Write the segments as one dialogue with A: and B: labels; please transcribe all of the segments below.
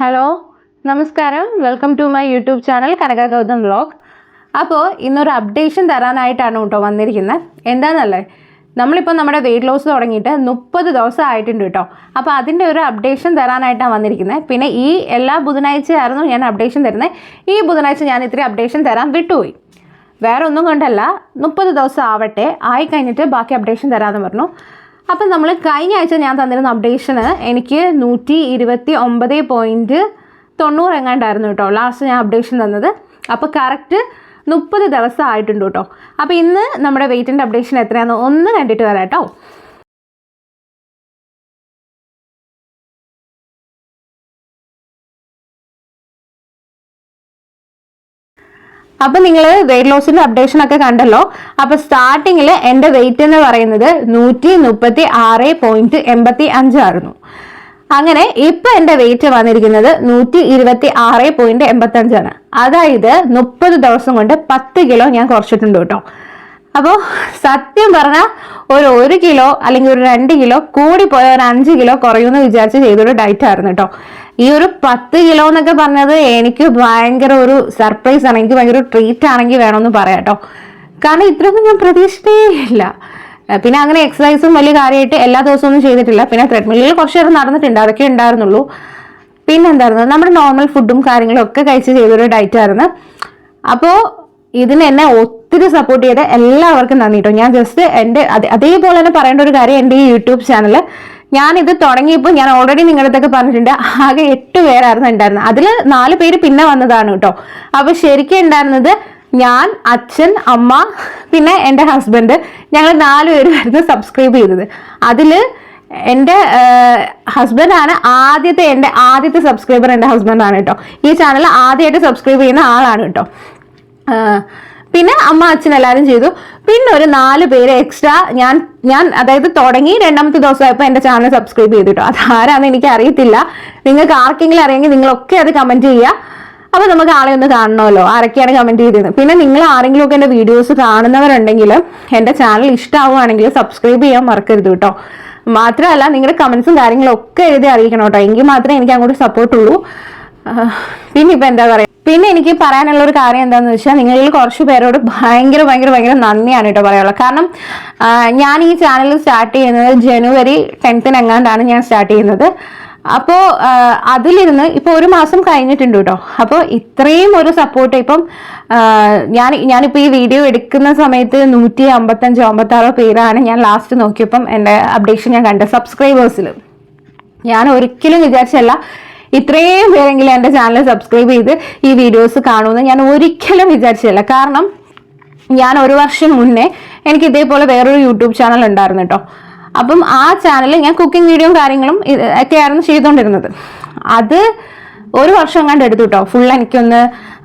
A: Hello നമസ്കാരം, welcome to my YouTube channel Kanaka Gautham vlog. അപ്പോൾ ഇന്നൊരു അപ്ഡേഷൻ തരാനായിട്ടാണ് കേട്ടോ വന്നിരിക്കുന്നത്. എന്താണെന്നല്ലേ, നമ്മളിപ്പോൾ നമ്മുടെ വെയിറ്റ് ലോസ് തുടങ്ങിയിട്ട് 30 ദിവസം ആയിട്ടുണ്ട് കേട്ടോ. അപ്പോൾ അതിൻ്റെ ഒരു അപ്ഡേഷൻ തരാനായിട്ടാണ് വന്നിരിക്കുന്നത്. പിന്നെ ഈ എല്ലാ ബുധനാഴ്ചയായിരുന്നു ഞാൻ അപ്ഡേഷൻ തരുന്നത്. ഈ ബുധനാഴ്ച ഞാൻ ഇത്തിരി അപ്ഡേഷൻ തരാൻ വിട്ടുപോയി. വേറെ ഒന്നും കൊണ്ടല്ല, 30 ദിവസം ആവട്ടെ, ആയി കഴിഞ്ഞിട്ട് ബാക്കി അപ്ഡേഷൻ തരാമെന്ന് പറഞ്ഞു. അപ്പം നമ്മൾ കഴിഞ്ഞ ആഴ്ച ഞാൻ തന്നിരുന്ന അപ്ഡേഷന് എനിക്ക് 129.90 എങ്ങാണ്ടായിരുന്നു കേട്ടോ ലാസ്റ്റ് ഞാൻ അപ്ഡേഷൻ തന്നത്. അപ്പോൾ കറക്റ്റ് 30 ദിവസം ആയിട്ടുണ്ട് കേട്ടോ. അപ്പോൾ ഇന്ന് നമ്മുടെ വെയിറ്റിൻ്റെ അപ്ഡേഷൻ എത്രയാണെന്ന് ഒന്ന് കണ്ടിട്ട് വരാം കേട്ടോ. അപ്പം നിങ്ങൾ വെയിറ്റ് ലോസിൻ്റെ അപ്ഡേഷനൊക്കെ കണ്ടല്ലോ. അപ്പോൾ സ്റ്റാർട്ടിങ്ങിൽ എൻ്റെ വെയിറ്റ് എന്ന് പറയുന്നത് 136.85 ആയിരുന്നു. അങ്ങനെ ഇപ്പം എൻ്റെ വെയിറ്റ് വന്നിരിക്കുന്നത് 126.85 ആണ്. അതായത് 30 ദിവസം കൊണ്ട് 10 കിലോ ഞാൻ കുറച്ചിട്ടുണ്ട് കേട്ടോ. അപ്പോൾ സത്യം പറഞ്ഞാൽ ഒരു 1 കിലോ അല്ലെങ്കിൽ ഒരു 2 കിലോ കൂടിപ്പോയ ഒരു 5 കിലോ കുറയുമെന്ന് വിചാരിച്ച് ചെയ്തൊരു ഡയറ്റ് ആയിരുന്നു കേട്ടോ. ഈ ഒരു 10 കിലോ എന്നൊക്കെ പറഞ്ഞത് എനിക്ക് ഭയങ്കര ഒരു സർപ്രൈസ് ആണ്, എനിക്ക് ഭയങ്കര ട്രീറ്റ് ആണെങ്കിൽ വേണമെന്ന് പറയാം കേട്ടോ. കാരണം ഇത്രയൊന്നും ഞാൻ പ്രതീക്ഷിച്ചേ ഇല്ല. പിന്നെ അങ്ങനെ എക്സസൈസും വലിയ കാര്യമായിട്ട് എല്ലാ ദിവസവും ഒന്നും ചെയ്തിട്ടില്ല. പിന്നെ ത്രെഡ്മില്ലിൽ കുറച്ച് നേരം നടന്നിട്ടുണ്ട്, അതൊക്കെ ഉണ്ടായിരുന്നുള്ളൂ. പിന്നെ എന്തായിരുന്നു, നമ്മുടെ നോർമൽ ഫുഡും കാര്യങ്ങളും ഒക്കെ കഴിച്ച് ചെയ്തൊരു ഡയറ്റ് ആയിരുന്നു. അപ്പോൾ ഇതിന് എന്നെ ഒത്തിരി സപ്പോർട്ട് ചെയ്ത എല്ലാവർക്കും നന്ദി കേട്ടോ. ഞാൻ ജസ്റ്റ് എൻ്റെ അതേപോലെ തന്നെ പറയേണ്ട ഒരു കാര്യം, എൻ്റെ ഈ യൂട്യൂബ് ചാനൽ ഞാനിത് തുടങ്ങിയപ്പോൾ ഞാൻ ഓൾറെഡി നിങ്ങളുടെ അടുത്തൊക്കെ പറഞ്ഞിട്ടുണ്ട്, ആകെ 8 പേരായിരുന്നു ഉണ്ടായിരുന്നത്. അതിൽ 4 പേര് പിന്നെ വന്നതാണ് കേട്ടോ. അപ്പോൾ ശരിക്കും ഉണ്ടായിരുന്നത് ഞാൻ, അച്ഛൻ, അമ്മ, പിന്നെ എൻ്റെ ഹസ്ബൻഡ്, ഞങ്ങൾ 4 പേരുമായിരുന്നു സബ്സ്ക്രൈബ് ചെയ്തത്. അതിൽ എൻ്റെ ഹസ്ബൻഡാണ് എൻ്റെ ആദ്യത്തെ സബ്സ്ക്രൈബർ. എൻ്റെ ഹസ്ബൻഡാണ് കേട്ടോ ഈ ചാനൽ ആദ്യമായിട്ട് സബ്സ്ക്രൈബ് ചെയ്യുന്ന ആളാണ് കേട്ടോ. പിന്നെ അമ്മ, അച്ഛൻ എല്ലാവരും ചെയ്തു. പിന്നെ ഒരു 4 പേര് എക്സ്ട്രാ ഞാൻ അതായത് തുടങ്ങി 2ാമത്തെ ദിവസമായപ്പോൾ എൻ്റെ ചാനൽ സബ്സ്ക്രൈബ് ചെയ്തു കേട്ടോ. അതാരാന്ന് എനിക്ക് അറിയത്തില്ല. നിങ്ങൾക്ക് ആർക്കെങ്കിലും അറിയെങ്കിൽ നിങ്ങളൊക്കെ അത് കമൻറ്റ് ചെയ്യുക. അപ്പോൾ നമുക്ക് ആളെ ഒന്ന് കാണണമല്ലോ, ആരൊക്കെയാണ് കമൻറ്റ് ചെയ്തത്. പിന്നെ നിങ്ങൾ ആരെങ്കിലും ഒക്കെ എൻ്റെ വീഡിയോസ് കാണുന്നവരുണ്ടെങ്കിൽ എൻ്റെ ചാനൽ ഇഷ്ടമാവുകയാണെങ്കിൽ സബ്സ്ക്രൈബ് ചെയ്യാൻ മറക്കരുത് കേട്ടോ. മാത്രമല്ല നിങ്ങളുടെ കമൻസും കാര്യങ്ങളും ഒക്കെ എഴുതി അറിയിക്കണം കേട്ടോ. എങ്കിൽ മാത്രമേ എനിക്ക് അങ്ങോട്ട് സപ്പോർട്ടുള്ളൂ. പിന്നെ ഇപ്പം എന്താ പറയുക, പിന്നെ എനിക്ക് പറയാനുള്ള ഒരു കാര്യം എന്താണെന്ന് വെച്ചാൽ, നിങ്ങളിൽ കുറച്ച് പേരോട് ഭയങ്കര നന്ദിയാണ് കേട്ടോ പറയാനുള്ളത്. കാരണം ഞാൻ ഈ ചാനൽ സ്റ്റാർട്ട് ചെയ്യുന്നത് January 10th എങ്ങാണ്ടാണ് ഞാൻ സ്റ്റാർട്ട് ചെയ്യുന്നത്. അപ്പോൾ അതിലിരുന്ന് ഇപ്പോൾ 1 മാസം കഴിഞ്ഞിട്ടുണ്ട് കേട്ടോ. അപ്പോൾ ഇത്രയും ഒരു സപ്പോർട്ട് ഇപ്പം ഞാനിപ്പോൾ ഈ വീഡിയോ എടുക്കുന്ന സമയത്ത് 155-156 പേരാണ് ഞാൻ ലാസ്റ്റ് നോക്കിയപ്പം എൻ്റെ അപ്ഡേഷൻ ഞാൻ കണ്ട സബ്സ്ക്രൈബേഴ്സിൽ. ഞാൻ ഒരിക്കലും വിചാരിച്ചല്ല ഇത്രയും പേരെങ്കിലും എൻ്റെ ചാനൽ സബ്സ്ക്രൈബ് ചെയ്ത് ഈ വീഡിയോസ് കാണുമെന്ന് ഞാൻ ഒരിക്കലും വിചാരിച്ചില്ല. കാരണം ഞാൻ 1 വർഷം മുന്നേ എനിക്ക് ഇതേപോലെ വേറൊരു യൂട്യൂബ് ചാനൽ ഉണ്ടായിരുന്നു കേട്ടോ. അപ്പം ആ ചാനലിൽ ഞാൻ കുക്കിംഗ് വീഡിയോയും കാര്യങ്ങളും ഒക്കെയായിരുന്നു ചെയ്തുകൊണ്ടിരുന്നത്. അത് 1 വർഷം കണ്ട് എടുത്തു കേട്ടോ ഫുൾ എനിക്കൊന്ന്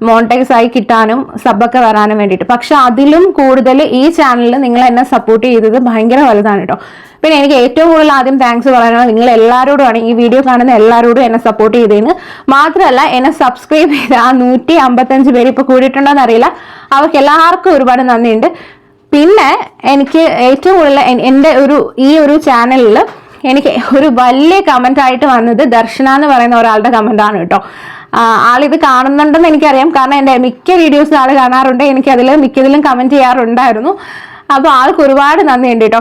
A: മോണിറ്റൈസ് ആയി കിട്ടാനും സബ്ബൊക്കെ വരാനും വേണ്ടിയിട്ട്. പക്ഷെ അതിലും കൂടുതൽ ഈ ചാനലിൽ നിങ്ങൾ എന്നെ സപ്പോർട്ട് ചെയ്തത് ഭയങ്കര വലുതാണ് കേട്ടോ. പിന്നെ എനിക്ക് ഏറ്റവും കൂടുതൽ ആദ്യം താങ്ക്സ് പറയാനുള്ളത് നിങ്ങൾ എല്ലാവരോടുമാണ്, ഈ വീഡിയോ കാണുന്ന എല്ലാവരോടും എന്നെ സപ്പോർട്ട് ചെയ്തതിന്. മാത്രമല്ല എന്നെ സബ്സ്ക്രൈബ് ചെയ്ത ആ 155 പേര് ഇപ്പോൾ കൂടിയിട്ടുണ്ടോയെന്ന് അറിയില്ല, അവർക്ക് എല്ലാവർക്കും ഒരുപാട് നന്ദിയുണ്ട്. പിന്നെ എനിക്ക് ഏറ്റവും കൂടുതൽ എൻ്റെ ഈ ഒരു ചാനലിൽ എനിക്ക് ഒരു വലിയ കമൻ്റ് ആയിട്ട് വന്നത് ദർശന എന്ന് പറയുന്ന ഒരാളുടെ കമൻ്റാണ് കേട്ടോ. ആളിത് കാണുന്നുണ്ടെന്ന് എനിക്കറിയാം, കാരണം എൻ്റെ മിക്ക വീഡിയോസ് ആൾ കാണാറുണ്ട്. എനിക്കതിൽ മിക്കതിലും കമൻറ്റ് ചെയ്യാറുണ്ടായിരുന്നു. അപ്പോൾ ആൾക്ക് ഒരുപാട് നന്ദിയുണ്ട് കേട്ടോ.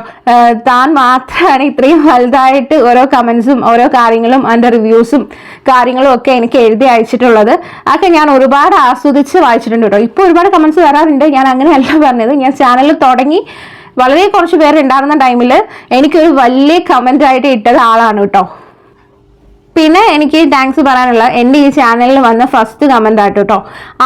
A: താൻ മാത്രമാണ് ഇത്രയും വലുതായിട്ട് ഓരോ കമൻസും ഓരോ കാര്യങ്ങളും അതിൻ്റെ റിവ്യൂസും കാര്യങ്ങളും ഒക്കെ എനിക്ക് എഴുതി അയച്ചിട്ടുള്ളത്. അതൊക്കെ ഞാൻ ഒരുപാട് ആസ്വദിച്ച് വായിച്ചിട്ടുണ്ട് കേട്ടോ. ഇപ്പോൾ ഒരുപാട് കമൻസ് വരാറുണ്ട്. ഞാൻ അങ്ങനെയല്ല പറഞ്ഞത്, ഞാൻ ചാനൽ തുടങ്ങി വളരെ കുറച്ച് പേരുണ്ടായിരുന്ന ടൈമിൽ എനിക്കൊരു വലിയ കമൻ്റ് ആയിട്ട് ഇട്ടത് ആളാണ് കേട്ടോ. പിന്നെ എനിക്ക് താങ്ക്സ് പറയാനുള്ള എൻ്റെ ഈ ചാനലിൽ വന്ന ഫസ്റ്റ് കമൻ്റ് ആയിട്ട് കേട്ടോ.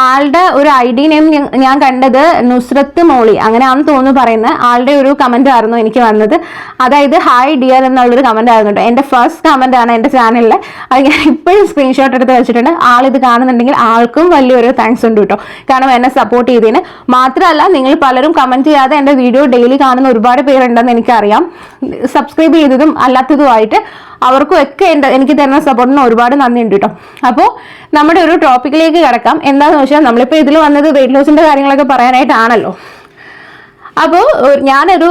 A: ആളുടെ ഒരു ID നെയിം ഞാൻ കണ്ടത് നുസ്രത്ത് മോളി അങ്ങനെയാണെന്ന് തോന്നുന്നു പറയുന്നത്. ആളുടെ ഒരു കമൻ്റ് ആയിരുന്നു എനിക്ക് വന്നത്. അതായത് ഹായ് ഡിയർ എന്നുള്ളൊരു കമൻ്റ് ആയിരുന്നു കേട്ടോ. എൻ്റെ ഫസ്റ്റ് കമൻ്റ് ആണ് എൻ്റെ ചാനലിൽ. അത് ഞാൻ ഇപ്പോഴും സ്ക്രീൻഷോട്ട് എടുത്ത് വെച്ചിട്ടുണ്ട്. ആളിത് കാണുന്നുണ്ടെങ്കിൽ ആൾക്കും വലിയൊരു താങ്ക്സ് ഉണ്ട് കേട്ടോ, കാരണം എന്നെ സപ്പോർട്ട് ചെയ്തതിന്. മാത്രമല്ല നിങ്ങൾ പലരും കമൻറ്റ് ചെയ്യാതെ എൻ്റെ വീഡിയോ ഡെയിലി കാണുന്ന ഒരുപാട് പേരുണ്ടെന്ന് എനിക്കറിയാം. സബ്സ്ക്രൈബ് ചെയ്തതും അല്ലാത്തതുമായിട്ട് അവർക്കും ഒക്കെ എനിക്ക് തരുന്ന സപ്പോർട്ടിന് ഒരുപാട് നന്ദിയുണ്ട് കേട്ടോ. അപ്പോൾ നമ്മുടെ ഒരു ടോപ്പിക്കിലേക്ക് കിടക്കാം. എന്താണെന്ന് വെച്ചാൽ നമ്മളിപ്പോൾ ഇതിൽ വന്നത് വെയിറ്റ് ലോസിൻ്റെ കാര്യങ്ങളൊക്കെ പറയാനായിട്ടാണല്ലോ. അപ്പോൾ ഞാനൊരു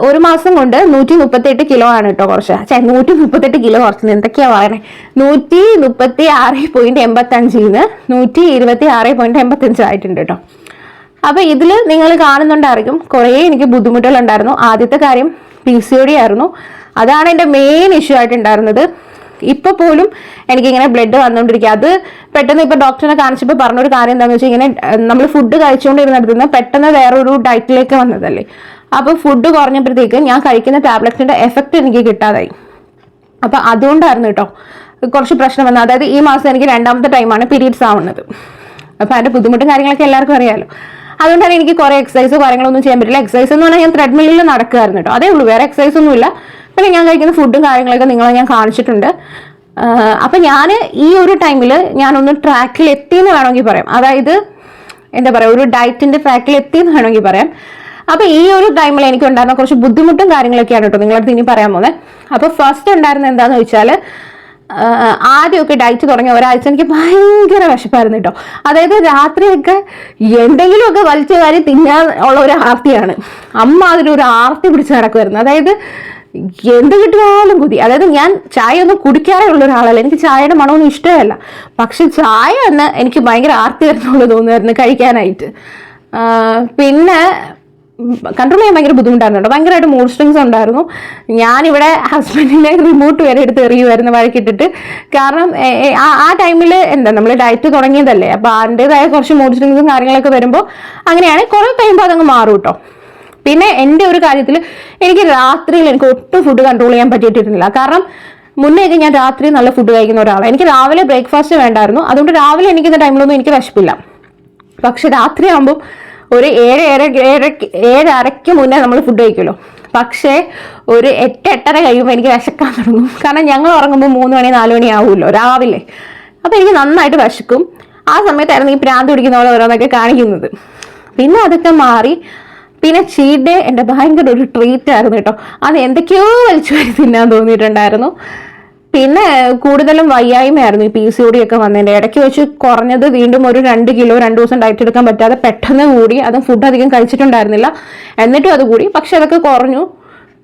A: ഒരു മാസം കൊണ്ട് 138 കിലോ ആണ് കേട്ടോ കുറച്ച്. 138 കിലോ കുറച്ചത് എന്തൊക്കെയാ പറയണേ, 136.85 126.85 ആയിട്ടുണ്ട് കേട്ടോ. അപ്പൊ ഇതിൽ നിങ്ങൾ കാണുന്നുണ്ടായിരിക്കും കുറേ എനിക്ക് ബുദ്ധിമുട്ടുകളുണ്ടായിരുന്നു. ആദ്യത്തെ കാര്യം PCOD ആയിരുന്നു. അതാണ് എൻ്റെ മെയിൻ ഇഷ്യൂ ആയിട്ടുണ്ടായിരുന്നത്. ഇപ്പൊ പോലും എനിക്കിങ്ങനെ ബ്ലഡ് വന്നുകൊണ്ടിരിക്കുക. അത് പെട്ടെന്ന് ഇപ്പൊ ഡോക്ടറിനെ കാണിച്ചപ്പോൾ പറഞ്ഞൊരു കാര്യം എന്താണെന്ന് വെച്ചാൽ, ഇങ്ങനെ നമ്മൾ ഫുഡ് കഴിച്ചുകൊണ്ടിരുന്നിടത്ത് നിന്ന് പെട്ടെന്ന് വേറൊരു ഡയറ്റിലേക്ക് വന്നതല്ലേ. അപ്പൊ ഫുഡ് കുറഞ്ഞപ്പോഴത്തേക്ക് ഞാൻ കഴിക്കുന്ന ടാബ്ലറ്റ്സിന്റെ എഫക്റ്റ് എനിക്ക് കിട്ടാതായി. അപ്പൊ അതുകൊണ്ടായിരുന്നു കേട്ടോ കുറച്ച് പ്രശ്നം വന്നത്. അതായത് ഈ മാസം എനിക്ക് 2ാമത്തെ ടൈമാണ് പീരീഡ്സ് ആവുന്നത്. അപ്പൊ അതിന്റെ ബുദ്ധിമുട്ടും കാര്യങ്ങളൊക്കെ എല്ലാവർക്കും അറിയാമല്ലോ. അതുകൊണ്ടാണ് എനിക്ക് കുറെ എക്സസൈസ് കാര്യങ്ങളൊന്നും ചെയ്യാൻ പറ്റില്ല. എക്സസൈസ് എന്ന് പറഞ്ഞാൽ ഞാൻ ത്രെഡ്മില്ലിൽ നടക്കുമായിരുന്നു കേട്ടോ, അതേ ഉള്ളൂ, വേറെ എക്സസൈസ് ഒന്നുമില്ല. പിന്നെ ഞാൻ കഴിക്കുന്ന ഫുഡും കാര്യങ്ങളൊക്കെ നിങ്ങളെ ഞാൻ കാണിച്ചിട്ടുണ്ട്. അപ്പൊ ഞാൻ ഈ ഒരു ടൈമിൽ ഞാനൊന്ന് ട്രാക്കിൽ എത്തിയെന്ന് വേണമെങ്കിൽ പറയാം. അതായത് എന്താ പറയുക, ഒരു ഡയറ്റിന്റെ ട്രാക്കിൽ എത്തിയെന്ന് വേണമെങ്കിൽ പറയാം. അപ്പൊ ഈ ഒരു ടൈമിൽ എനിക്ക് ഉണ്ടായിരുന്ന കുറച്ച് ബുദ്ധിമുട്ടും കാര്യങ്ങളൊക്കെയാണ് കേട്ടോ നിങ്ങളടുത്ത് ഇനി പറയാൻ പോകുന്നത്. അപ്പൊ ഫസ്റ്റ് ഉണ്ടായിരുന്നത് എന്താന്ന് വെച്ചാൽ, ആദ്യമൊക്കെ ഡയറ്റ് തുടങ്ങിയ ഒരാഴ്ച എനിക്ക് ഭയങ്കര വിശപ്പായിരുന്നു കേട്ടോ. അതായത് രാത്രിയൊക്കെ എന്തെങ്കിലുമൊക്കെ വലിച്ച കാര്യം തിന്നാൻ ഉള്ള ഒരു ആർത്തിയാണ്. അമ്മ അതിലൊരു ആർത്തി പിടിച്ച് നടക്കുമായിരുന്നു. അതായത് എന്ത് കിട്ടിയാലും കുതി. അതായത് ഞാൻ ചായ ഒന്നും കുടിക്കാറേ ഉള്ള ഒരാളല്ല, എനിക്ക് ചായയുടെ മണമൊന്നും ഇഷ്ടമല്ല. പക്ഷെ ചായ എന്ന് എനിക്ക് ഭയങ്കര ആർത്തി വരുന്നുള്ളൂ തോന്നുമായിരുന്നു കഴിക്കാനായിട്ട്. പിന്നെ കൺട്രോൾ ചെയ്യാൻ ഭയങ്കര ബുദ്ധിമുട്ടായിരുന്നു കേട്ടോ. ഭയങ്കരമായിട്ട് മൂഡ് സ്വിങ്സ് ഉണ്ടായിരുന്നു. ഞാനിവിടെ ഹസ്ബൻഡിനെ റിമോട്ട് വരെ എടുത്ത് എറിയുമായിരുന്നു വഴക്കിട്ടിട്ട്. കാരണം ആ ടൈമിൽ എന്താ നമ്മൾ ഡയറ്റ് തുടങ്ങിയതല്ലേ, അപ്പോൾ അതിൻ്റെതായ കുറച്ച് മൂഡ് സ്വിങ്സും കാര്യങ്ങളൊക്കെ വരുമ്പോൾ അങ്ങനെയാണ്. കുറേ കഴിയുമ്പോൾ അതങ്ങ് മാറും കേട്ടോ. പിന്നെ എൻ്റെ ഒരു കാര്യത്തിൽ എനിക്ക് രാത്രിയിൽ എനിക്ക് ഒട്ടും ഫുഡ് കൺട്രോൾ ചെയ്യാൻ പറ്റിയിട്ടിരുന്നില്ല. കാരണം മുന്നേക്ക് ഞാൻ രാത്രി നല്ല ഫുഡ് കഴിക്കുന്ന ഒരാളാണ്. എനിക്ക് രാവിലെ ബ്രേക്ക്ഫാസ്റ്റ് വേണ്ടായിരുന്നു. അതുകൊണ്ട് രാവിലെ എണീക്കുന്ന ടൈമിലൊന്നും എനിക്ക് വിശപ്പില്ല. പക്ഷെ രാത്രി ആകുമ്പോൾ ഒരു 7:30 മുന്നേ നമ്മൾ ഫുഡ് കഴിക്കുമല്ലോ. പക്ഷേ ഒരു 8-8:30 കഴിയുമ്പോൾ എനിക്ക് വിശക്കാൻ തുടങ്ങും. കാരണം ഞങ്ങൾ ഉറങ്ങുമ്പോൾ 3 മണി 4 മണി ആവുമല്ലോ രാവിലെ. അപ്പം എനിക്ക് നന്നായിട്ട് വിശക്കും. ആ സമയത്തായിരുന്നു ഈ പ്രാന്ത് പിടിക്കുന്ന പോലെ ഓരോന്നൊക്കെ കാണിക്കുന്നത്. പിന്നെ അതൊക്കെ മാറി. പിന്നെ ചീറ്റ് ഡേ എൻ്റെ ഭയങ്കര ഒരു ട്രീറ്റ് ആയിരുന്നു കേട്ടോ. അത് എന്തൊക്കെയോ വലിച്ചു വരി തിന്നാൻ തോന്നിയിട്ടുണ്ടായിരുന്നു. പിന്നെ കൂടുതലും വയ്യായ്മയായിരുന്നു ഈ PCOD ഒക്കെ വന്നതിൻ്റെ. ഇടയ്ക്ക് വെച്ച് കുറഞ്ഞത് വീണ്ടും ഒരു 2 കിലോ 2 ദിവസം ഡയറ്റ് എടുക്കാൻ പറ്റാതെ പെട്ടെന്ന് കൂടി. അതും ഫുഡ് അധികം കഴിച്ചിട്ടുണ്ടായിരുന്നില്ല, എന്നിട്ടും അത് കൂടി. പക്ഷെ അതൊക്കെ കുറഞ്ഞു,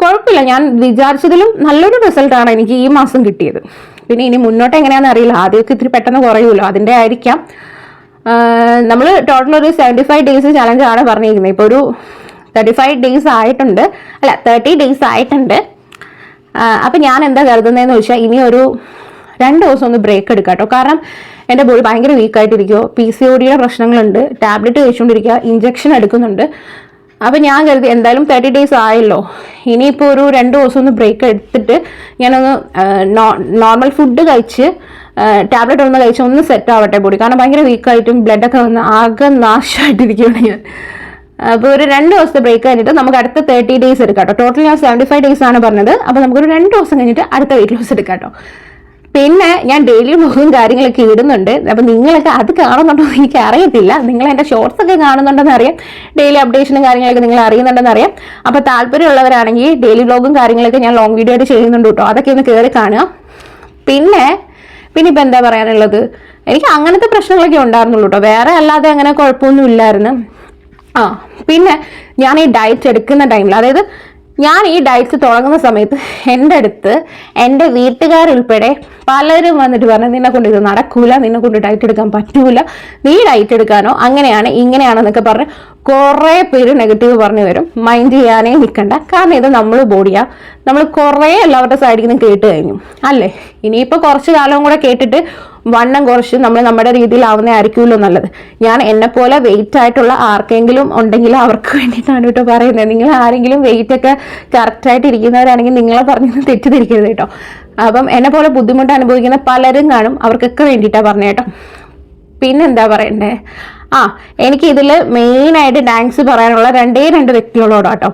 A: കുഴപ്പമില്ല. ഞാൻ വിചാരിച്ചതിലും നല്ലൊരു റിസൾട്ടാണ് എനിക്ക് ഈ മാസം കിട്ടിയത്. പിന്നെ ഇനി മുന്നോട്ട് എങ്ങനെയാണെന്ന് അറിയില്ല. ആദ്യമൊക്കെ ഇത്തിരി പെട്ടെന്ന് കുറയുമല്ലോ, അതിൻ്റെ ആയിരിക്കാം. നമ്മൾ ടോട്ടൽ ഒരു 75 ഡേയ്സ് ചലഞ്ചാണ് പറഞ്ഞിരിക്കുന്നത്. ഇപ്പോൾ ഒരു 35 ഡേയ്സ് ആയിട്ടുണ്ട്, അല്ല 30 ഡേയ്സ് ആയിട്ടുണ്ട്. അപ്പം ഞാൻ എന്താ കരുതുന്നതെന്ന് വെച്ചാൽ, ഇനി ഒരു 2 ദിവസം ഒന്ന് ബ്രേക്ക് എടുക്കാം കേട്ടോ. കാരണം എൻ്റെ ബോഡി ഭയങ്കര വീക്കായിട്ടിരിക്കുമോ, PCODയുടെ പ്രശ്നങ്ങളുണ്ട്, ടാബ്ലറ്റ് കഴിച്ചുകൊണ്ടിരിക്കുക, ഇഞ്ചക്ഷൻ എടുക്കുന്നുണ്ട്. അപ്പം ഞാൻ കരുതി എന്തായാലും 30 ഡേയ്സ് ആയല്ലോ, ഇനിയിപ്പോൾ ഒരു 2 ദിവസം ഒന്ന് ബ്രേക്ക് എടുത്തിട്ട് ഞാനൊന്ന് നോർമൽ ഫുഡ് കഴിച്ച് ടാബ്ലറ്റ് ഒന്ന് കഴിച്ച് ഒന്ന് സെറ്റ് ആവട്ടെ ബോഡി. കാരണം ഭയങ്കര വീക്കായിട്ടും ബ്ലഡൊക്കെ വന്ന് ആകെ നാശമായിട്ടിരിക്കുകയാണ് ഞാൻ. അപ്പോൾ ഒരു 2 ദിവസത്തെ ബ്രേക്ക് കഴിഞ്ഞിട്ട് നമുക്ക് അടുത്ത 30 ഡേയ്സ് എടുക്കാം കേട്ടോ. ടോട്ടൽ ഞാൻ 75 ഡേയ്സ് ആണ് പറഞ്ഞത്. അപ്പോൾ നമുക്കൊരു 2 ദിവസം കഴിഞ്ഞിട്ട് അടുത്ത വെയിറ്റ് ലോസ് എടുക്കാം കേട്ടോ. പിന്നെ ഞാൻ ഡെയിലി വ്ലോഗും കാര്യങ്ങളൊക്കെ ഇടുന്നുണ്ട്. അപ്പം നിങ്ങളൊക്കെ അത് കാണുന്നുണ്ടോ എന്ന് എനിക്ക് അറിയത്തില്ല. നിങ്ങൾ എൻ്റെ ഷോർട്സ് ഒക്കെ കാണുന്നുണ്ടെന്ന് അറിയാം, ഡെയിലി അപ്ഡേഷനും കാര്യങ്ങളൊക്കെ നിങ്ങൾ അറിയുന്നുണ്ടെന്ന് അറിയാം. അപ്പോൾ താല്പര്യമുള്ളവരാണെങ്കിൽ ഡെയിലി വ്ലോഗും കാര്യങ്ങളൊക്കെ ഞാൻ ലോങ് വീഡിയോ ആയിട്ട് ചെയ്യുന്നുണ്ട് കേട്ടോ. അതൊക്കെ ഒന്ന് കയറി കാണുക. പിന്നെ ഇപ്പം എന്താ പറയാനുള്ളത്, എനിക്ക് അങ്ങനത്തെ പ്രശ്നങ്ങളൊക്കെ ഉണ്ടായിരുന്നുള്ളൂ കേട്ടോ. വേറെ അല്ലാതെ അങ്ങനെ കുഴപ്പമൊന്നും ഇല്ലായിരുന്നു. പിന്നെ ഞാൻ ഈ ഡയറ്റ് എടുക്കുന്ന ടൈമിൽ, അതായത് ഞാൻ ഈ ഡയറ്റ് തുടങ്ങുന്ന സമയത്ത് എൻ്റെ അടുത്ത് എൻ്റെ വീട്ടുകാരുൾപ്പെടെ പലരും വന്നിട്ട് പറഞ്ഞു, നിന്നെ കൊണ്ട് ഇത് നടക്കൂല, നിന്നെ കൊണ്ട് ഡയറ്റ് എടുക്കാൻ പറ്റൂല, നീ ഡയറ്റ് എടുക്കാനോ അങ്ങനെയാണ് ഇങ്ങനെയാണെന്നൊക്കെ പറഞ്ഞ് കുറേ പേര് നെഗറ്റീവ് പറഞ്ഞു വരും. മൈൻഡ് ചെയ്യാനേ നിൽക്കണ്ട. കാരണം ഇത് നമ്മൾ ബോഡിയാ, നമ്മൾ കുറേ എല്ലാവരുടെ സൈഡിൽ നിന്ന് കേട്ട് കഴിഞ്ഞു അല്ലേ. ഇനിയിപ്പോൾ കുറച്ച് കാലവും കൂടെ കേട്ടിട്ട് വണ്ണം കുറച്ച് നമ്മൾ നമ്മുടെ രീതിയിലാവുന്നേ ആയിരിക്കുമല്ലോ നല്ലത്. ഞാൻ എന്നെപ്പോലെ വെയിറ്റ് ആയിട്ടുള്ള ആർക്കെങ്കിലും ഉണ്ടെങ്കിൽ അവർക്ക് വേണ്ടിയിട്ടാണ് കേട്ടോ പറയുന്നത്. നിങ്ങൾ ആരെങ്കിലും വെയിറ്റ് ഒക്കെ കറക്റ്റായിട്ട് ഇരിക്കുന്നവരാണെങ്കിൽ നിങ്ങളെ പറഞ്ഞൊന്നും തെറ്റിദ്ധരിക്കരുത് കേട്ടോ. അപ്പം എന്നെ പോലെ ബുദ്ധിമുട്ട് അനുഭവിക്കുന്ന പലരും കാണും, അവർക്കൊക്കെ വേണ്ടിയിട്ടാണ് പറഞ്ഞത് കേട്ടോ. പിന്നെന്താ പറയണ്ടേ, എനിക്ക് ഇതിൽ മെയിനായിട്ട് താങ്ക്സ് പറയാനുള്ള 2 വ്യക്തികളോടാട്ടോ.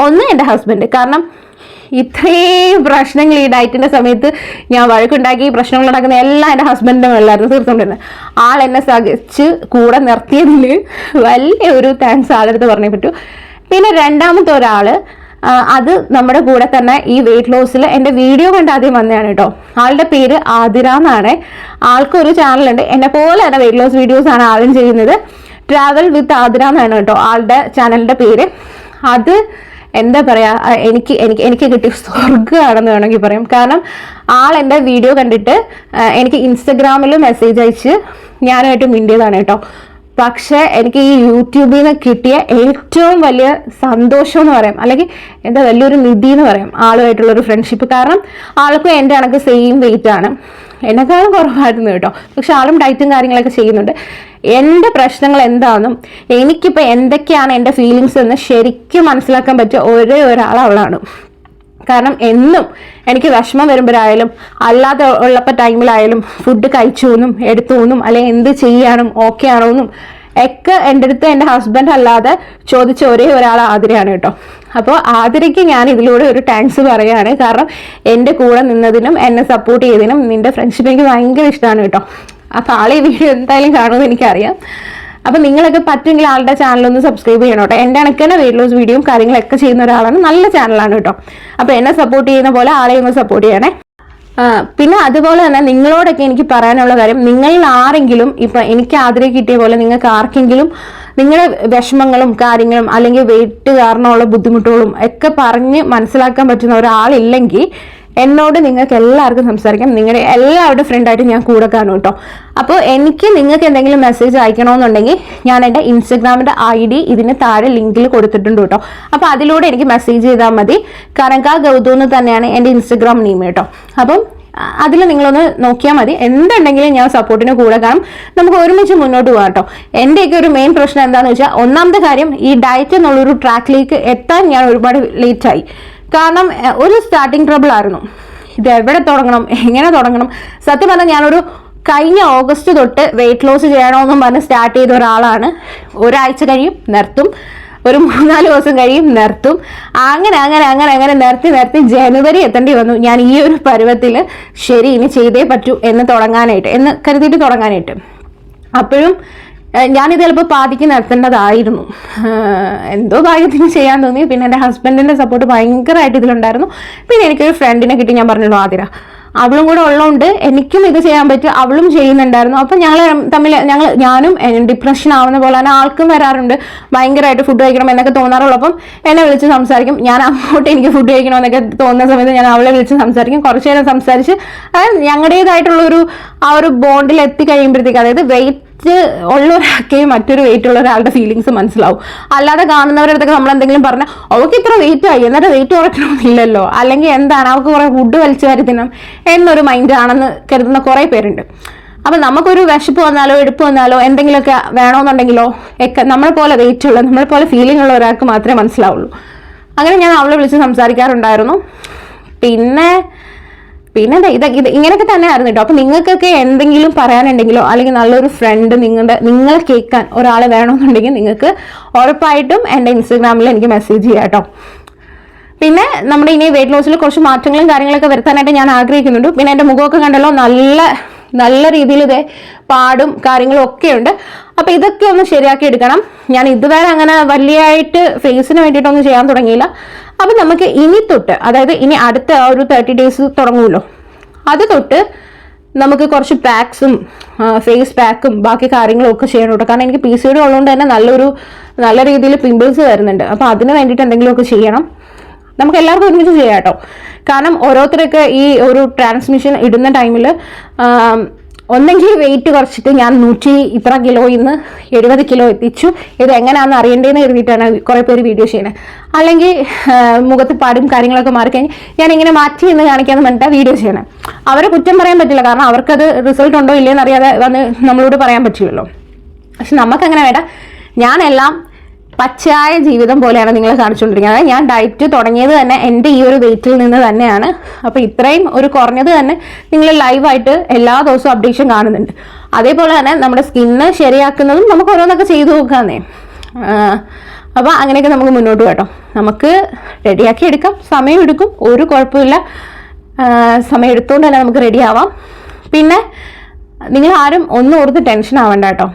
A: ഒന്ന് എൻ്റെ ഹസ്ബൻഡ്. കാരണം ഇത്രയും പ്രശ്നങ്ങൾ ഈ ഡയറ്റിൻ്റെ സമയത്ത് ഞാൻ വഴക്കുണ്ടാക്കി പ്രശ്നങ്ങൾ ഉണ്ടാക്കുന്ന എല്ലാം എൻ്റെ ഹസ്ബൻഡിൻ്റെ മേലായിരുന്നു തീർത്തുകൊണ്ടിരുന്നത്. ആൾ എന്നെ സഹിച്ച് കൂടെ നിർത്തിയതിൽ വലിയ ഒരു താങ്ക്സ് ആളെടുത്ത് പറഞ്ഞേ പറ്റൂ. പിന്നെ രണ്ടാമത്തെ ഒരാൾ, അത് നമ്മുടെ കൂടെ തന്നെ ഈ വെയിറ്റ് ലോസിൽ എൻ്റെ വീഡിയോ കണ്ട് ആദ്യം വന്നതാണ് കേട്ടോ. ആളുടെ പേര് ആതിര എന്നാണ്. ആൾക്കൊരു ചാനലുണ്ട്, എന്നെ പോലെ തന്നെ വെയിറ്റ് ലോസ് വീഡിയോസ് ആണ് ആദ്യം ചെയ്യുന്നത്. ട്രാവൽ വിത്ത് ആതിര എന്നാണ് കേട്ടോ ആളുടെ ചാനലിൻ്റെ പേര്. അത് എന്താ പറയുക, എനിക്ക് കിട്ടിയ സ്വർഗ്ഗമാണെന്ന് വേണമെങ്കിൽ പറയാം. കാരണം എൻ്റെ വീഡിയോ കണ്ടിട്ട് എനിക്ക് ഇൻസ്റ്റഗ്രാമിൽ മെസ്സേജ് അയച്ച് ഞാനായിട്ട് മിണ്ടിയതാണ് കേട്ടോ. പക്ഷെ എനിക്ക് ഈ യൂട്യൂബിൽ നിന്ന് കിട്ടിയ ഏറ്റവും വലിയ സന്തോഷം എന്ന് പറയാം, അല്ലെങ്കിൽ എന്താ വലിയൊരു നിധി എന്ന് പറയാം ആളുമായിട്ടുള്ളൊരു ഫ്രണ്ട്ഷിപ്പ്. കാരണം ആൾക്കും എൻ്റെ കണക്ക് സെയിം വെയിറ്റ് ആണ്, എന്നെക്കാളും കുറവായിരുന്നു കേട്ടോ. പക്ഷെ ആളും ഡയറ്റും കാര്യങ്ങളൊക്കെ ചെയ്യുന്നുണ്ട്. എൻ്റെ പ്രശ്നങ്ങൾ എന്താണെന്നും എനിക്കിപ്പോൾ എന്തൊക്കെയാണ് എൻ്റെ ഫീലിങ്സ് എന്ന് ശരിക്കും മനസ്സിലാക്കാൻ പറ്റിയ ഒരേ ഒരാൾ അവളാണ്. കാരണം എന്നും എനിക്ക് വിഷമം വരുമ്പോഴായാലും അല്ലാതെ ഉള്ളപ്പോൾ ടൈമിലായാലും ഫുഡ് കഴിച്ചു എന്നും എടുത്തു എന്നും അല്ലെങ്കിൽ എന്ത് ചെയ്യാനും ഓക്കെ ആണോ എന്നും ഒക്കെ എൻ്റെ അടുത്ത് എൻ്റെ ഹസ്ബൻഡ് അല്ലാതെ ചോദിച്ച ഒരേ ഒരാൾ ആതിരയാണ് കേട്ടോ. അപ്പോൾ ആതിരയ്ക്ക് ഞാൻ ഇതിലൂടെ ഒരു താങ്ക്സ് പറയുകയാണ്. കാരണം എൻ്റെ കൂടെ നിന്നതിനും എന്നെ സപ്പോർട്ട് ചെയ്തതിനും നിൻ്റെ ഫ്രണ്ട്ഷിപ്പ് എനിക്ക് ഭയങ്കര ഇഷ്ടമാണ് കേട്ടോ. അപ്പോൾ ആളെ ഈ വീഡിയോ എന്തായാലും കാണുമെന്ന് എനിക്കറിയാം. അപ്പം നിങ്ങളൊക്കെ പറ്റുമെങ്കിൽ ആളുടെ ചാനലൊന്ന് സബ്സ്ക്രൈബ് ചെയ്യണം കേട്ടോ. എൻ്റെ കണക്ക് തന്നെ വെയിറ്റ് ലോസ് വീഡിയോയും കാര്യങ്ങളൊക്കെ ചെയ്യുന്ന ഒരാളാണ്, നല്ല ചാനലാണ് കേട്ടോ. അപ്പോൾ എന്നെ സപ്പോർട്ട് ചെയ്യുന്ന പോലെ ആളെ ഒന്ന് സപ്പോർട്ട് ചെയ്യണേ. പിന്നെ അതുപോലെ തന്നെ നിങ്ങളോടൊക്കെ എനിക്ക് പറയാനുള്ള കാര്യം, നിങ്ങളിൽ ആരെങ്കിലും ഇപ്പം എനിക്ക് ആതിരെ കിട്ടിയ പോലെ നിങ്ങൾക്ക് ആർക്കെങ്കിലും നിങ്ങളുടെ വിഷമങ്ങളും കാര്യങ്ങളും അല്ലെങ്കിൽ വെയിറ്റ് കാരണമുള്ള ബുദ്ധിമുട്ടുകളും ഒക്കെ പറഞ്ഞ് മനസ്സിലാക്കാൻ പറ്റുന്ന ഒരാളില്ലെങ്കിൽ എന്നോട് നിങ്ങൾക്ക് എല്ലാവർക്കും സംസാരിക്കാം. നിങ്ങളുടെ എല്ലാവരുടെ ഫ്രണ്ടായിട്ട് ഞാൻ കൂടെ കാണും കേട്ടോ. അപ്പോൾ എനിക്ക് നിങ്ങൾക്ക് എന്തെങ്കിലും മെസ്സേജ് അയക്കണമെന്നുണ്ടെങ്കിൽ ഞാൻ എൻ്റെ ഇൻസ്റ്റഗ്രാമിൻ്റെ ID ഇതിന് താഴെ ലിങ്കിൽ കൊടുത്തിട്ടുണ്ട് കേട്ടോ. അപ്പോൾ അതിലൂടെ എനിക്ക് മെസ്സേജ് ചെയ്താൽ മതി. കനക ഗൗതു എന്ന് തന്നെയാണ് എൻ്റെ ഇൻസ്റ്റഗ്രാം നെയിം കേട്ടോ. അപ്പം അതിൽ നിങ്ങളൊന്ന് നോക്കിയാൽ മതി. എന്തുണ്ടെങ്കിലും ഞാൻ സപ്പോർട്ടിന് കൂടെ കാണും. നമുക്ക് ഒരുമിച്ച് മുന്നോട്ട് പോകാം കേട്ടോ. എൻ്റെയൊക്കെ ഒരു മെയിൻ പ്രശ്നം എന്താണെന്ന് വെച്ചാൽ, ഒന്നാമത്തെ കാര്യം ഈ ഡയറ്റ് എന്നുള്ളൊരു ട്രാക്കിലേക്ക് എത്താൻ ഞാൻ ഒരുപാട് ലേറ്റായി. കാരണം ഒരു സ്റ്റാർട്ടിങ് ട്രബിൾ ആയിരുന്നു. ഇത് എവിടെ തുടങ്ങണം, എങ്ങനെ തുടങ്ങണം. സത്യം പറഞ്ഞാൽ ഞാനൊരു കഴിഞ്ഞ ഓഗസ്റ്റ് തൊട്ട് വെയിറ്റ് ലോസ് ചെയ്യണമെന്നും പറഞ്ഞ് സ്റ്റാർട്ട് ചെയ്ത ഒരാളാണ്. ഒരാഴ്ച കഴിയും നിർത്തും, ഒരു 3-4 ദിവസം കഴിയും നിർത്തും, അങ്ങനെ നിർത്തി ജനുവരി എത്തേണ്ടി വന്നു ഞാൻ ഈ ഒരു പരുവത്തിൽ ശരി ഇനി ചെയ്തേ പറ്റൂ എന്ന് കരുതിയിട്ട് തുടങ്ങാനായിട്ട്. അപ്പോഴും ഞാനിത് ചിലപ്പോൾ പാതിക്ക് നിർത്തേണ്ടതായിരുന്നു. എന്തോ ഭാഗ്യത്തിന് ചെയ്യാൻ തോന്നി. പിന്നെ എൻ്റെ ഹസ്ബൻഡിൻ്റെ സപ്പോർട്ട് ഭയങ്കരമായിട്ട് ഇതിലുണ്ടായിരുന്നു. പിന്നെ എനിക്കൊരു ഫ്രണ്ടിനെ കിട്ടി, ഞാൻ പറഞ്ഞല്ലോ ആതിര, അവളും കൂടെ ഉള്ളതുകൊണ്ട് എനിക്കും ഇത് ചെയ്യാൻ പറ്റും, അവളും ചെയ്യുന്നുണ്ടായിരുന്നു. അപ്പം ഞാനും ഡിപ്രഷൻ ആവുന്ന പോലെ തന്നെ ആൾക്കും വരാറുണ്ട്, ഭയങ്കരമായിട്ട് ഫുഡ് കഴിക്കണം എന്നൊക്കെ തോന്നാറുള്ളൂ. അപ്പം എന്നെ വിളിച്ച് സംസാരിക്കും, ഞാൻ അങ്ങോട്ട് എനിക്ക് ഫുഡ് കഴിക്കണമെന്നൊക്കെ തോന്നുന്ന സമയത്ത് ഞാൻ അവളെ വിളിച്ച് സംസാരിക്കും. കുറച്ച് നേരം സംസാരിച്ച് അതായത് ഞങ്ങളുടേതായിട്ടുള്ളൊരു ആ ഒരു ബോണ്ടിൽ എത്തിക്കഴിയുമ്പോഴത്തേക്ക്, അതായത് വെയിറ്റ് ഉള്ളൊരാൾക്കെയും മറ്റൊരു വെയിറ്റ് ഉള്ള ഒരാളുടെ ഫീലിങ്സ് മനസ്സിലാവും. അല്ലാതെ കാണുന്നവരുടെ അടുത്തൊക്കെ നമ്മൾ എന്തെങ്കിലും പറഞ്ഞാൽ അവൾക്ക് ഇത്ര വെയിറ്റ് ആയി എന്നിട്ട് വെയിറ്റ് കുറയ്ക്കണമെന്നില്ലല്ലോ, അല്ലെങ്കിൽ എന്താണ് അവൾക്ക് കുറെ ഫുഡ് വലിച്ചു വരുത്തണം എന്നൊരു മൈൻഡ് ആണെന്ന് കരുതുന്ന കുറേ പേരുണ്ട്. അപ്പം നമുക്കൊരു വിശപ്പ് വന്നാലോ എടുപ്പ് വന്നാലോ എന്തെങ്കിലുമൊക്കെ വേണമെന്നുണ്ടെങ്കിലോ ഒക്കെ നമ്മളെ പോലെ വെയിറ്റ് ഉള്ള നമ്മളെ പോലെ ഫീലിംഗ് ഉള്ള ഒരാൾക്ക് മാത്രമേ മനസ്സിലാവുള്ളൂ. അങ്ങനെ ഞാൻ അവളെ വിളിച്ച് സംസാരിക്കാറുണ്ടായിരുന്നു. പിന്നെ ഇത് ഇങ്ങനെയൊക്കെ തന്നെ ആയിരുന്നു കേട്ടോ. അപ്പം നിങ്ങൾക്കൊക്കെ എന്തെങ്കിലും പറയാനുണ്ടെങ്കിലോ അല്ലെങ്കിൽ നല്ലൊരു ഫ്രണ്ട് നിങ്ങളെ കേൾക്കാൻ ഒരാൾ വേണമെന്നുണ്ടെങ്കിൽ നിങ്ങൾക്ക് ഉറപ്പായിട്ടും എൻ്റെ ഇൻസ്റ്റഗ്രാമിൽ എനിക്ക് മെസ്സേജ് ചെയ്യാം കേട്ടോ. പിന്നെ നമ്മുടെ ഇനി വെയിറ്റ് ലോസിൽ കുറച്ച് മാറ്റങ്ങളും കാര്യങ്ങളൊക്കെ വരുത്താനായിട്ട് ഞാൻ ആഗ്രഹിക്കുന്നുണ്ട്. പിന്നെ എൻ്റെ മുഖമൊക്കെ കണ്ടല്ലോ നല്ല രീതിയിൽ ഇതേ പാടും കാര്യങ്ങളും ഒക്കെ ഉണ്ട്. അപ്പം ഇതൊക്കെ ഒന്ന് ശരിയാക്കി എടുക്കണം. ഞാൻ ഇതുവരെ അങ്ങനെ വലിയായിട്ട് ഫേസിന് വേണ്ടിയിട്ടൊന്നും ചെയ്യാൻ തുടങ്ങിയില്ല. അപ്പം നമുക്ക് ഇനി തൊട്ട്, അതായത് ഇനി അടുത്ത ഒരു 30 days തുടങ്ങുമല്ലോ, അത് തൊട്ട് നമുക്ക് കുറച്ച് പാക്സും ഫേസ് പാക്കും ബാക്കി കാര്യങ്ങളും ഒക്കെ ചെയ്യണം കേട്ടോ. കാരണം എനിക്ക് PCOD ഉള്ളതുകൊണ്ട് തന്നെ നല്ല രീതിയിൽ പിമ്പിൾസ് വരുന്നുണ്ട്. അപ്പം അതിന് വേണ്ടിയിട്ട് എന്തെങ്കിലുമൊക്കെ ചെയ്യണം. നമുക്ക് എല്ലാവർക്കും ഒരുമിച്ച് ചെയ്യാം കേട്ടോ. കാരണം ഓരോരുത്തരൊക്കെ ഈ ഒരു ട്രാൻസ്മിഷൻ ഇടുന്ന ടൈമിൽ ഒന്നെങ്കിൽ വെയിറ്റ് കുറച്ചിട്ട് ഞാൻ 100 ഇത്ര കിലോയിൽ നിന്ന് 70 കിലോ എത്തിച്ചു, ഇത് എങ്ങനെയാണെന്ന് അറിയേണ്ടതെന്ന് കരുതിയിട്ടാണ് കുറേ പേര് വീഡിയോ ചെയ്യുന്നത്. അല്ലെങ്കിൽ മുഖത്ത് പാടും കാര്യങ്ങളൊക്കെ മാറിക്കഴിഞ്ഞ് ഞാൻ ഇങ്ങനെ മാറ്റി എന്ന് കാണിക്കാമെന്ന് പറഞ്ഞിട്ടാണ് വീഡിയോ ചെയ്യണത്. അവരെ കുറ്റം പറയാൻ പറ്റില്ല, കാരണം അവർക്കത് റിസൾട്ട് ഉണ്ടോ ഇല്ലയെന്ന് അറിയാതെ വന്ന് നമ്മളോട് പറയാൻ പറ്റില്ലല്ലോ. പക്ഷെ നമുക്കങ്ങനെ വേണ്ട. ഞാനെല്ലാം പച്ചയായ ജീവിതം പോലെയാണ് നിങ്ങളെ കാണിച്ചുകൊണ്ടിരിക്കുന്നത്. ഞാൻ ഡയറ്റ് തുടങ്ങിയത് തന്നെ എൻ്റെ ഈ ഒരു വെയിറ്റിൽ നിന്ന് തന്നെയാണ്. അപ്പോൾ ഇത്രയും ഒരു കുറഞ്ഞത് തന്നെ നിങ്ങൾ ലൈവായിട്ട് എല്ലാ ദിവസവും അപ്ഡേഷൻ കാണുന്നുണ്ട്. അതേപോലെ തന്നെ നമ്മുടെ സ്കിന്ന് ശരിയാക്കുന്നതും നമുക്ക് ഓരോന്നൊക്കെ ചെയ്തു നോക്കാന്നേ. അപ്പോൾ അങ്ങനെയൊക്കെ നമുക്ക് മുന്നോട്ട് കേട്ടോ. നമുക്ക് റെഡിയാക്കി എടുക്കാം, സമയം എടുക്കും, ഒരു കുഴപ്പമില്ല. സമയം എടുത്തുകൊണ്ട് തന്നെ നമുക്ക് റെഡി ആവാം. പിന്നെ നിങ്ങൾ ആരും ഒന്നും ഓർത്ത് ടെൻഷൻ ആവണ്ട കേട്ടോ.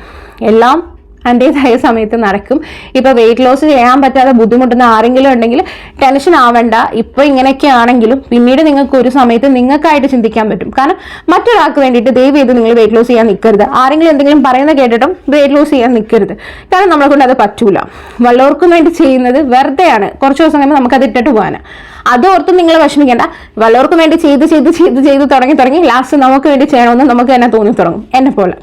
A: എല്ലാം അതിൻ്റെതായ സമയത്ത് നടക്കും. ഇപ്പോൾ വെയിറ്റ് ലോസ് ചെയ്യാൻ പറ്റാതെ ബുദ്ധിമുട്ടുന്ന ആരെങ്കിലും ഉണ്ടെങ്കിൽ ടെൻഷൻ ആവണ്ട. ഇപ്പോൾ ഇങ്ങനെയൊക്കെ ആണെങ്കിലും പിന്നീട് നിങ്ങൾക്ക് ഒരു സമയത്ത് നിങ്ങൾക്കായിട്ട് ചിന്തിക്കാൻ പറ്റും. കാരണം മറ്റൊരാൾക്ക് വേണ്ടിയിട്ട് ദയവ് ചെയ്ത് നിങ്ങൾ വെയിറ്റ് ലോസ് ചെയ്യാൻ നിൽക്കരുത്. ആരെങ്കിലും എന്തെങ്കിലും പറയുന്നത് കേട്ടിട്ടും വെയിറ്റ് ലോസ് ചെയ്യാൻ നിൽക്കരുത്. കാരണം നമ്മളെ കൊണ്ട് അത് പറ്റൂല. വല്ലവർക്കും വേണ്ടി ചെയ്യുന്നത് വെറുതെയാണ്. കുറച്ച് ദിവസം കഴിയുമ്പോൾ നമുക്കത് ഇട്ടിട്ട് പോകാനാണ്. അതോർത്തും നിങ്ങൾ വിഷമിക്കേണ്ട. വല്ലവർക്കും വേണ്ടി ചെയ്ത് തുടങ്ങി ലാസ്റ്റ് നമുക്ക് വേണ്ടി ചെയ്യണമെന്ന് നമുക്ക് തന്നെ തോന്നി തുടങ്ങും. എന്നെ പോലെ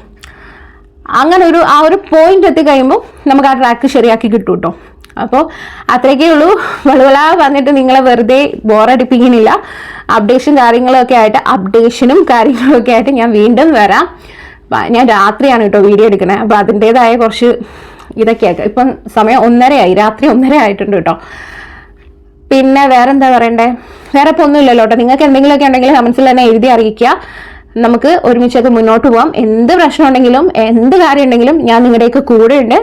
A: അങ്ങനെ ആ ഒരു പോയിന്റ് എത്തി കഴിയുമ്പോൾ നമുക്ക് ആ ട്രാക്ക് ശരിയാക്കി കിട്ടും കേട്ടോ. അപ്പോൾ അത്രയൊക്കെ ഉള്ളൂ. വളവള പറഞ്ഞിട്ട് നിങ്ങളെ വെറുതെ ബോറടിപ്പിക്കുന്നില്ല. അപ്ഡേഷനും കാര്യങ്ങളൊക്കെ ആയിട്ട് ഞാൻ വീണ്ടും വരാം. ഞാൻ രാത്രിയാണ് കേട്ടോ വീഡിയോ എടുക്കണേ. അപ്പോൾ അതിൻ്റെതായ കുറച്ച് ഇതൊക്കെയായിട്ട് ഇപ്പം സമയം 1:30 രാത്രി 1:30 ആയിട്ടുണ്ട് കേട്ടോ. പിന്നെ വേറെന്താ പറയണ്ടേ? വേറെ ഇപ്പോൾ ഒന്നുമില്ലല്ലോ കേട്ടോ. നിങ്ങൾക്ക് എന്തെങ്കിലുമൊക്കെ ഉണ്ടെങ്കിൽ കമൻസിൽ തന്നെ എഴുതി അറിയിക്കുക. നമുക്ക് ഒരുമിച്ചൊക്കെ മുന്നോട്ട് പോകാം. എന്ത് പ്രശ്നം ഉണ്ടെങ്കിലും എന്ത് കാര്യം ഉണ്ടെങ്കിലും ഞാൻ നിങ്ങളുടെയൊക്കെ കൂടെ ഉണ്ട്.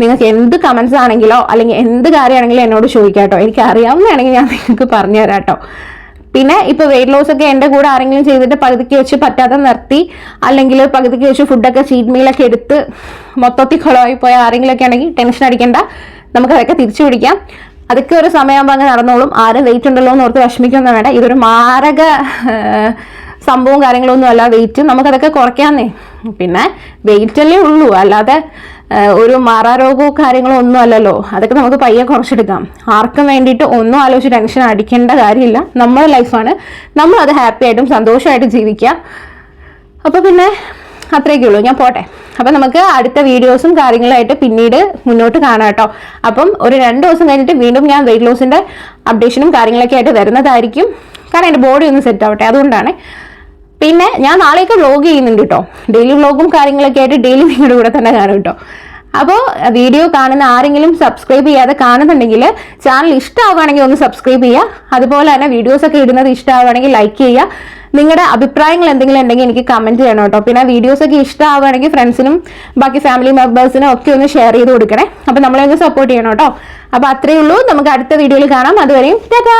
A: നിങ്ങൾക്ക് എന്ത് കമൻസ് ആണെങ്കിലോ അല്ലെങ്കിൽ എന്ത് കാര്യമാണെങ്കിലും എന്നോട് ചോദിക്കാം കേട്ടോ. എനിക്ക് അറിയാവുന്നതാണെങ്കിൽ ഞാൻ നിങ്ങൾക്ക് പറഞ്ഞു തരാം കേട്ടോ. പിന്നെ ഇപ്പോൾ വെയിറ്റ് ലോസ് ഒക്കെ എൻ്റെ കൂടെ ആരെങ്കിലും ചെയ്തിട്ട് പകുതിക്ക് വെച്ച് പറ്റാതെ നിർത്തി, അല്ലെങ്കിൽ പകുതിക്ക് വെച്ച് ഫുഡൊക്കെ ചീറ്റ് മീലൊക്കെ എടുത്ത് മൊത്തത്തിൽ കുളമായി പോയ ആരെങ്കിലുമൊക്കെ ഉണ്ടെങ്കിൽ ടെൻഷൻ അടിക്കേണ്ട. നമുക്കതൊക്കെ തിരിച്ചു പിടിക്കാം. അതൊക്കെ ഒരു സമയമാകുമ്പോൾ അങ്ങ് നടന്നോളും. ആരും വെയിറ്റ് ഉണ്ടല്ലോ എന്ന് ഓർത്ത് വിഷമിക്കൊന്നും വേണ്ട. ഇതൊരു മാരക സംഭവം കാര്യങ്ങളൊന്നും അല്ല. വെയിറ്റ് നമുക്കതൊക്കെ കുറയ്ക്കാന്നേ. പിന്നെ വെയിറ്റ് അല്ലേ ഉള്ളൂ, അല്ലാതെ ഒരു മാറാരോഗവും കാര്യങ്ങളോ ഒന്നും അല്ലല്ലോ. അതൊക്കെ നമുക്ക് പയ്യെ കുറച്ചെടുക്കാം. ആർക്കും വേണ്ടിയിട്ട് ഒന്നും ആലോചിച്ച് ടെൻഷൻ അടിക്കേണ്ട കാര്യമില്ല. നമ്മുടെ ലൈഫാണ്, നമ്മളത് ഹാപ്പി ആയിട്ടും സന്തോഷമായിട്ടും ജീവിക്കുക. അപ്പോൾ പിന്നെ അത്രയൊക്കെ ഉള്ളൂ. ഞാൻ പോട്ടെ. അപ്പം നമുക്ക് അടുത്ത വീഡിയോസും കാര്യങ്ങളായിട്ട് പിന്നീട് മുന്നോട്ട് കാണാം കേട്ടോ. അപ്പം ഒരു 2 ദിവസം കഴിഞ്ഞിട്ട് വീണ്ടും ഞാൻ വെയിറ്റ് ലോസിൻ്റെ അപ്ഡേഷനും കാര്യങ്ങളൊക്കെ ആയിട്ട് വരുന്നതായിരിക്കും. കാരണം എൻ്റെ ബോഡി ഒന്ന് സെറ്റ് ആവട്ടെ, അതുകൊണ്ടാണ്. പിന്നെ ഞാൻ നാളെയൊക്കെ വ്ലോഗ് ചെയ്യുന്നുണ്ട് കേട്ടോ. ഡെയിലി വ്ലോഗും കാര്യങ്ങളൊക്കെ ആയിട്ട് ഡെയിലി നിങ്ങളുടെ കൂടെ തന്നെ കാണും കേട്ടോ. അപ്പോൾ വീഡിയോ കാണുന്ന ആരെങ്കിലും സബ്സ്ക്രൈബ് ചെയ്യാതെ കാണുന്നുണ്ടെങ്കിൽ ചാനൽ ഇഷ്ടമാവുകയാണെങ്കിൽ ഒന്ന് സബ്സ്ക്രൈബ് ചെയ്യുക. അതുപോലെ തന്നെ വീഡിയോസൊക്കെ ഇടുന്നത് ഇഷ്ടമാവുകയാണെങ്കിൽ ലൈക്ക് ചെയ്യുക. നിങ്ങളുടെ അഭിപ്രായങ്ങൾ എന്തെങ്കിലും ഉണ്ടെങ്കിൽ എനിക്ക് കമൻറ്റ് ചെയ്യണം കേട്ടോ. പിന്നെ വീഡിയോസൊക്കെ ഇഷ്ടമാവുകയാണെങ്കിൽ ഫ്രണ്ട്സിനും ബാക്കി ഫാമിലി മെമ്പേഴ്സിനും ഒക്കെ ഒന്ന് ഷെയർ ചെയ്ത് കൊടുക്കണേ. അപ്പോൾ നമ്മളെ ഒന്ന് സപ്പോർട്ട് ചെയ്യണം കേട്ടോ. അപ്പോൾ അത്രയേ ഉള്ളൂ. നമുക്ക് അടുത്ത വീഡിയോയിൽ കാണാം. അതുവരെയും ടാറ്റാ.